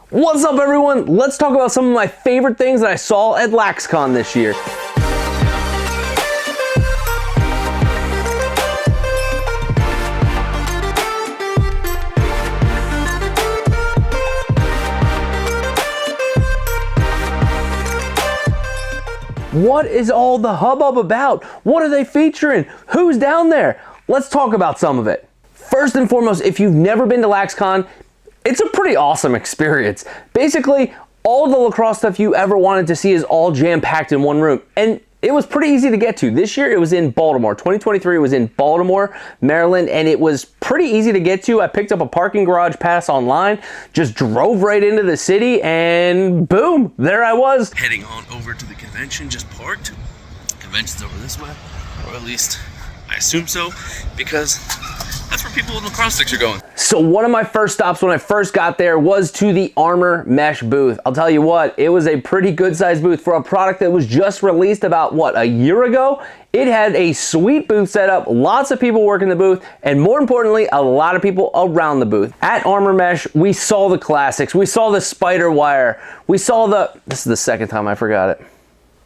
What's up, everyone? Let's talk about some of my favorite things that I saw at Laxcon this year. What is all the hubbub about? What are they featuring? Who's down there? Let's talk about some of it. First and foremost, if you've never been to Laxcon, it's a pretty awesome experience. Basically, all the lacrosse stuff you ever wanted to see is all jam-packed in one room. And it was pretty easy to get to. This year it was in Baltimore. 2023 was in Baltimore, Maryland, and it was pretty easy to get to. I picked up a parking garage pass online, just drove right into the city, and boom, there I was. Heading on over to the convention, just parked. Convention's over this way, or at least I assume so, because that's where people with lacrosse sticks are going. So one of my first stops when I first got there was to the Armor Mesh booth. I'll tell you what, it was a pretty good sized booth for a product that was just released about, what, a year ago? It had a sweet booth set up, lots of people working the booth, and more importantly, a lot of people around the booth. At Armor Mesh, we saw the classics. We saw the spider wire. We saw this is the second time I forgot it.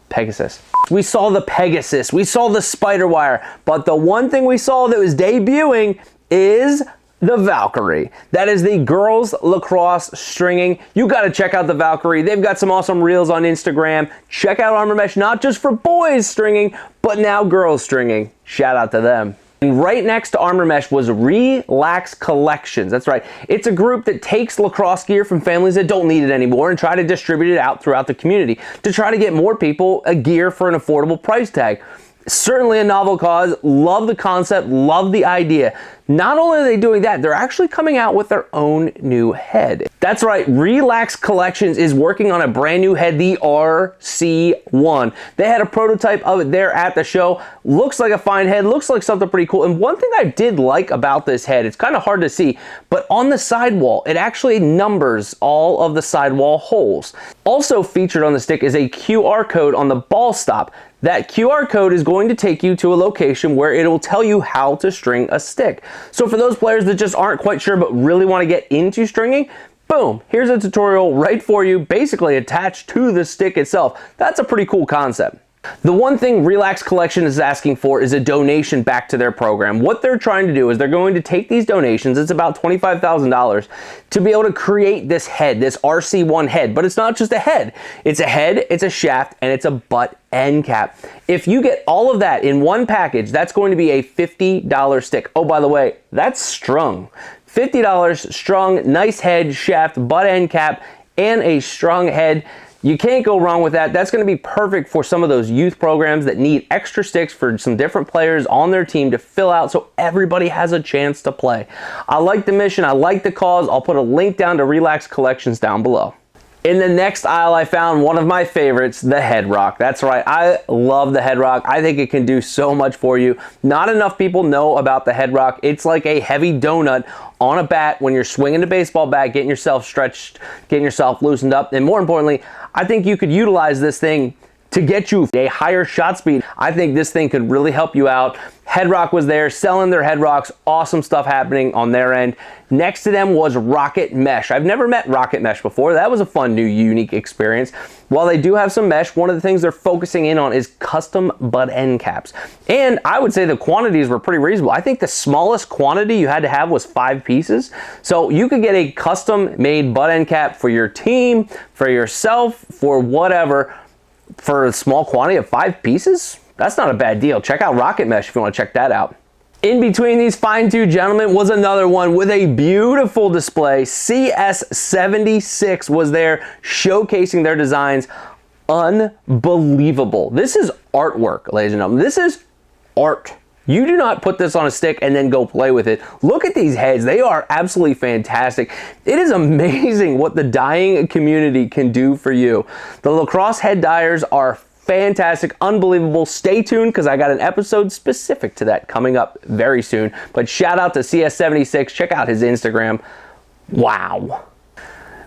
Pegasus. We saw the Pegasus, we saw the spider wire, but the one thing we saw that was debuting is the Valkyrie. That is the girls lacrosse stringing. You got to check out the Valkyrie. They've got some awesome reels on Instagram. Check out Armor Mesh, not just for boys stringing, but now girls stringing. Shout out to them. And right next to Armor Mesh was Relax Collections. That's right. It's a group that takes lacrosse gear from families that don't need it anymore and try to distribute it out throughout the community to try to get more people a gear for an affordable price tag. Certainly a novel cause. Love the concept, love the idea. Not only are they doing that, they're actually coming out with their own new head. That's right, Relax Collections is working on a brand new head, the RC1. They had a prototype of it there at the show. Looks like a fine head, looks like something pretty cool. And one thing I did like about this head, it's kind of hard to see, but on the sidewall, it actually numbers all of the sidewall holes. Also featured on the stick is a QR code on the ball stop. That QR code is going to take you to a location where it will tell you how to string a stick. So for those players that just aren't quite sure but really want to get into stringing, boom, here's a tutorial right for you, basically attached to the stick itself. That's a pretty cool concept. The one thing Relax Collection is asking for is a donation back to their program. What they're trying to do is they're going to take these donations, it's about $25,000, to be able to create this head, this RC1 head. But it's not just a head, it's a shaft, and it's a butt end cap. If you get all of that in one package, that's going to be a $50 stick. Oh, by the way, that's strung. $50 strung, nice head, shaft, butt end cap, and a strung head. You can't go wrong with that. That's going to be perfect for some of those youth programs that need extra sticks for some different players on their team to fill out so everybody has a chance to play. I like the mission. I like the cause. I'll put a link down to Relax Collections down below. In the next aisle, I found one of my favorites, the head rock. That's right, I love the head rock. I think it can do so much for you. Not enough people know about the head rock. It's like a heavy donut on a bat when you're swinging the baseball bat, getting yourself stretched, getting yourself loosened up. And more importantly, I think you could utilize this thing to get you a higher shot speed. I think this thing could really help you out. Head Rock was there selling their head rocks. Awesome stuff happening on their end. Next to them was Rocket Mesh. I've never met Rocket Mesh before. That was a fun, new, unique experience. While they do have some mesh, one of the things they're focusing in on is custom butt end caps. And I would say the quantities were pretty reasonable. I think the smallest quantity you had to have was 5 pieces. So you could get a custom made butt end cap for your team, for yourself, for whatever, for a small quantity of 5 pieces. That's not a bad deal. Check out Rocket Mesh if you want to check that out. In between these fine two gentlemen was another one with a beautiful display. CS76 was there showcasing their designs. Unbelievable. This is artwork, ladies and gentlemen. This is art. You do not put this on a stick and then go play with it. Look at these heads. They are absolutely fantastic. It is amazing what the dyeing community can do for you. The lacrosse head dyers are fantastic, unbelievable. Stay tuned because I got an episode specific to that coming up very soon. But shout out to CS76. Check out his Instagram. Wow.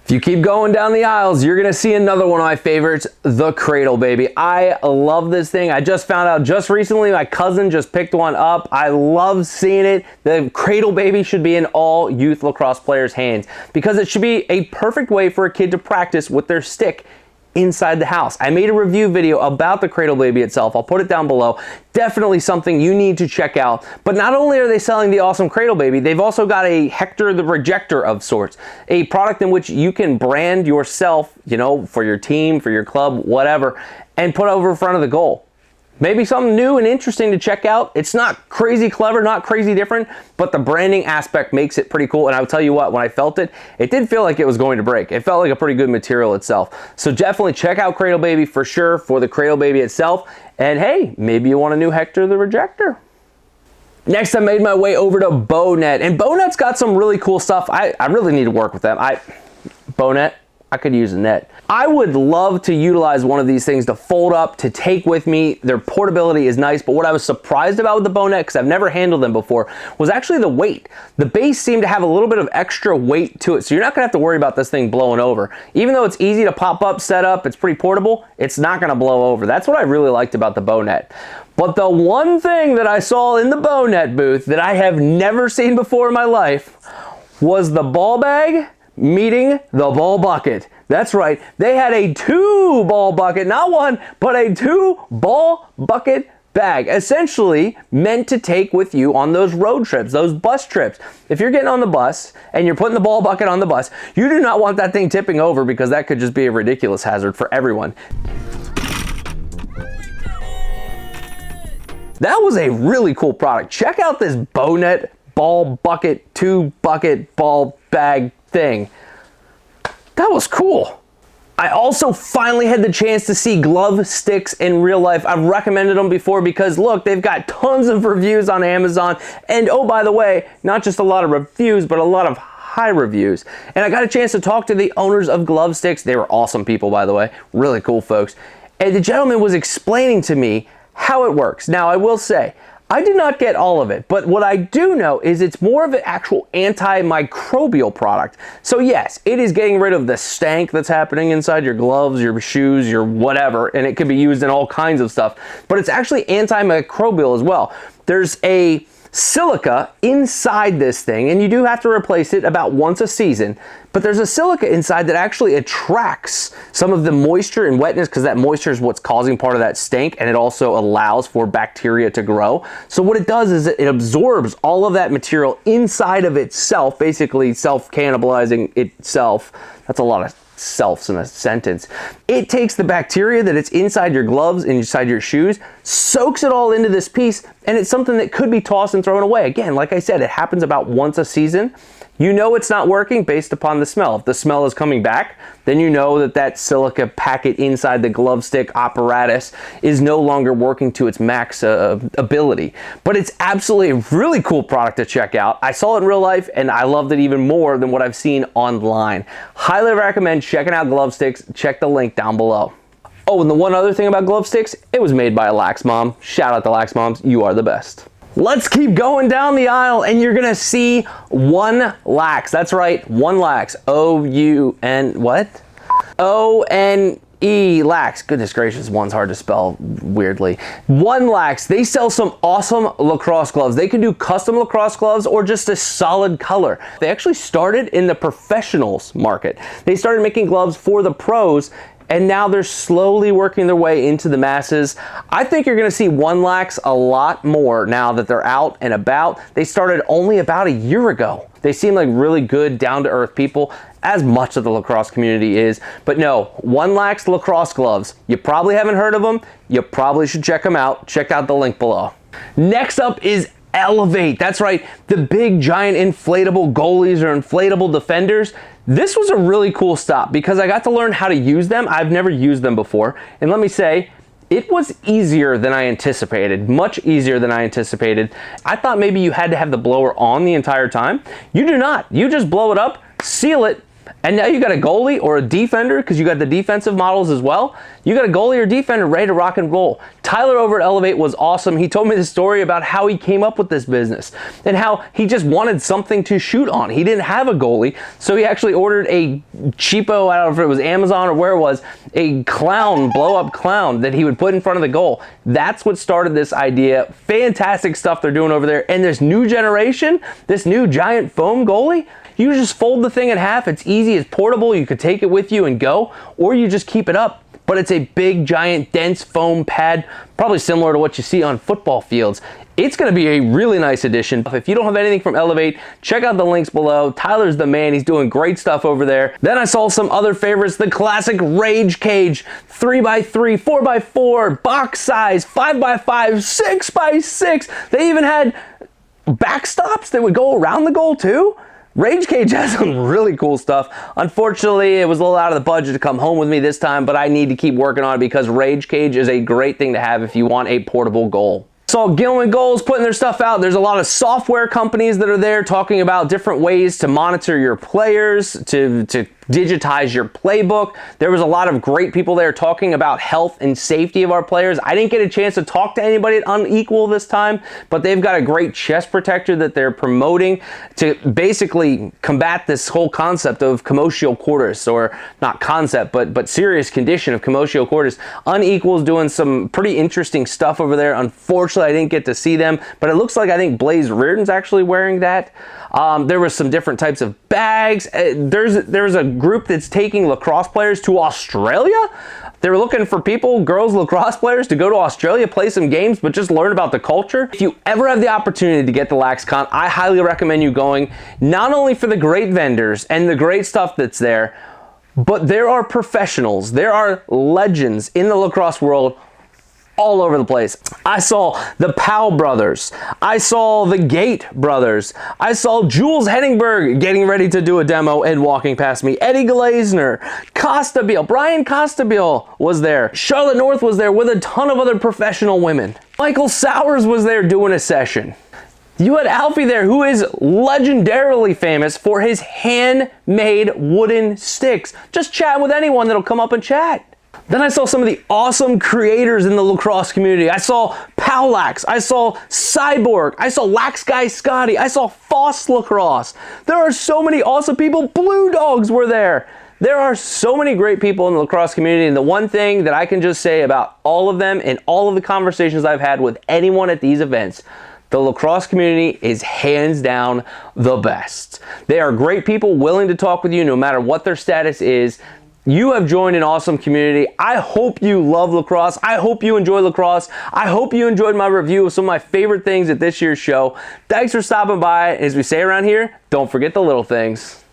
If you keep going down the aisles, you're gonna see another one of my favorites, the Cradlebaby. I love this thing. I just found out just recently, my cousin just picked one up. I love seeing it. The Cradlebaby should be in all youth lacrosse players' hands because it should be a perfect way for a kid to practice with their stick inside the house. I made a review video about the Cradlebaby itself. I'll put it down below. Definitely something you need to check out. But not only are they selling the awesome Cradlebaby, they've also got a Hector the Rejector of sorts, a product in which you can brand yourself, you know, for your team, for your club, whatever, and put over in front of the goal. Maybe something new and interesting to check out. It's not crazy clever, not crazy different, but the branding aspect makes it pretty cool. And I'll tell you what, when I felt it, it did feel like it was going to break. It felt like a pretty good material itself. So definitely check out Cradlebaby for sure for the Cradlebaby itself. And hey, maybe you want a new Hector the Rejector. Next, I made my way over to Bownet. And Bownet's got some really cool stuff. I really need to work with them. Bownet, I could use a net. I would love to utilize one of these things to fold up, to take with me. Their portability is nice, but what I was surprised about with the Bownet, because I've never handled them before, was actually the weight. The base seemed to have a little bit of extra weight to it, so you're not gonna have to worry about this thing blowing over. Even though it's easy to pop up, set up, it's pretty portable, it's not gonna blow over. That's what I really liked about the Bownet. But the one thing that I saw in the Bownet booth that I have never seen before in my life was the ball bag meeting the ball bucket. That's right, they had a 2-ball bucket, not one, but a 2-ball bucket bag, essentially meant to take with you on those road trips, those bus trips. If you're getting on the bus and you're putting the ball bucket on the bus, you do not want that thing tipping over because that could just be a ridiculous hazard for everyone. That was a really cool product. Check out this Bownet ball bucket, 2-bucket ball bag thing. That was cool. I also finally had the chance to see GloveStix in real life. I've recommended them before because look, they've got tons of reviews on Amazon. And oh, by the way, not just a lot of reviews, but a lot of high reviews. And I got a chance to talk to the owners of GloveStix. They were awesome people, by the way, really cool folks. And the gentleman was explaining to me how it works. Now, I will say, I did not get all of it, but what I do know is it's more of an actual antimicrobial product. So yes, it is getting rid of the stank that's happening inside your gloves, your shoes, your whatever, and it can be used in all kinds of stuff, but it's actually antimicrobial as well. There's a silica inside this thing, and you do have to replace it about once a season, but there's a silica inside that actually attracts some of the moisture and wetness because that moisture is what's causing part of that stink, and it also allows for bacteria to grow. So what it does is it absorbs all of that material inside of itself, basically self-cannibalizing itself. That's a lot of selves in a sentence. It takes the bacteria that it's inside your gloves and inside your shoes, soaks it all into this piece, and it's something that could be tossed and thrown away. Again, like I said, it happens about once a season. You know it's not working based upon the smell. If the smell is coming back, then you know that that silica packet inside the GloveStix apparatus is no longer working to its max ability. But it's absolutely a really cool product to check out. I saw it in real life and I loved it even more than what I've seen online. Highly recommend checking out GloveStix. Check the link down below. Oh, and the one other thing about GloveStix, it was made by a Lax Mom. Shout out to Lax Moms, you are the best. Let's keep going down the aisle and you're gonna see one Lax. That's right, one Lax. O-U-N, what? O-N-E, Lax. Goodness gracious, one's hard to spell weirdly. One Lax, they sell some awesome lacrosse gloves. They can do custom lacrosse gloves or just a solid color. They actually started in the professionals market. They started making gloves for the pros, and now they're slowly working their way into the masses. I think you're gonna see one Lax a lot more now that they're out and about. They started only about a year ago. They seem like really good, down-to-earth people, as much of the lacrosse community is. But no, one Lax lacrosse gloves. You probably haven't heard of them. You probably should check them out. Check out the link below. Next up is Elevate. That's right, the big giant inflatable goalies or inflatable defenders. This was a really cool stop because I got to learn how to use them. I've never used them before. And let me say, it was easier than I anticipated, much easier than I anticipated. I thought maybe you had to have the blower on the entire time. You do not. You just blow it up, seal it, And now you got a goalie or a defender, because you got the defensive models as well. You got a goalie or defender ready to rock and roll. Tyler over at Elevate was awesome. He told me the story about how he came up with this business and how he just wanted something to shoot on. He didn't have a goalie, so he actually ordered a cheapo, I don't know if it was Amazon or where it was, a clown, blow-up clown that he would put in front of the goal. That's what started this idea. Fantastic stuff they're doing over there. And this new generation, this new giant foam goalie, you just fold the thing in half. It's easy, it's portable. You could take it with you and go, or you just keep it up. But it's a big, giant, dense foam pad, probably similar to what you see on football fields. It's gonna be a really nice addition. If you don't have anything from Elevate, check out the links below. Tyler's the man, he's doing great stuff over there. Then I saw some other favorites, the classic Rage Cage, 3x3, 4x4, box size, 5x5, 6x6. They even had backstops that would go around the goal too. Rage Cage has some really cool stuff. Unfortunately, it was a little out of the budget to come home with me this time, but I need to keep working on it because Rage Cage is a great thing to have if you want a portable goal. Saw Gilman Goals putting their stuff out. There's a lot of software companies that are there talking about different ways to monitor your players, to digitize your playbook. There was a lot of great people there talking about health and safety of our players. I didn't get a chance to talk to anybody at Unequal this time, but they've got a great chest protector that they're promoting to basically combat this whole concept of commotio cordis, or not concept, but serious condition of commotio cordis. Unequal's doing some pretty interesting stuff over there. Unfortunately, I didn't get to see them, but it looks like I think Blaze Reardon's actually wearing that. There was some different types of bags. There's a group that's taking lacrosse players to Australia. They were looking for people, girls lacrosse players, to go to Australia, play some games, but just learn about the culture. If you ever have the opportunity to get to Laxcon, I highly recommend you going, not only for the great vendors and the great stuff that's there, but there are professionals, there are legends in the lacrosse world all over the place. I saw the Powell brothers. I saw the Gate brothers. I saw Jules Henningberg getting ready to do a demo and walking past me. Eddie Glazner, Costabile, Brian Costabile was there. Charlotte North was there with a ton of other professional women. Michael Sowers was there doing a session. You had Alfie there, who is legendarily famous for his handmade wooden sticks. Just chatting with anyone that'll come up and chat. Then I saw some of the awesome creators in the lacrosse community. I saw Powlax, I saw Cyborg, I saw Lax Guy Scotty, I saw Foss Lacrosse. There are so many awesome people. Blue Dogs were there. There are so many great people in the lacrosse community, and the one thing that I can just say about all of them and all of the conversations I've had with anyone at these events, the lacrosse community is hands down the best. They are great people willing to talk with you no matter what their status is. You have joined an awesome community. I hope you love lacrosse. I hope you enjoy lacrosse. I hope you enjoyed my review of some of my favorite things at this year's show. Thanks for stopping by. As we say around here, don't forget the little things.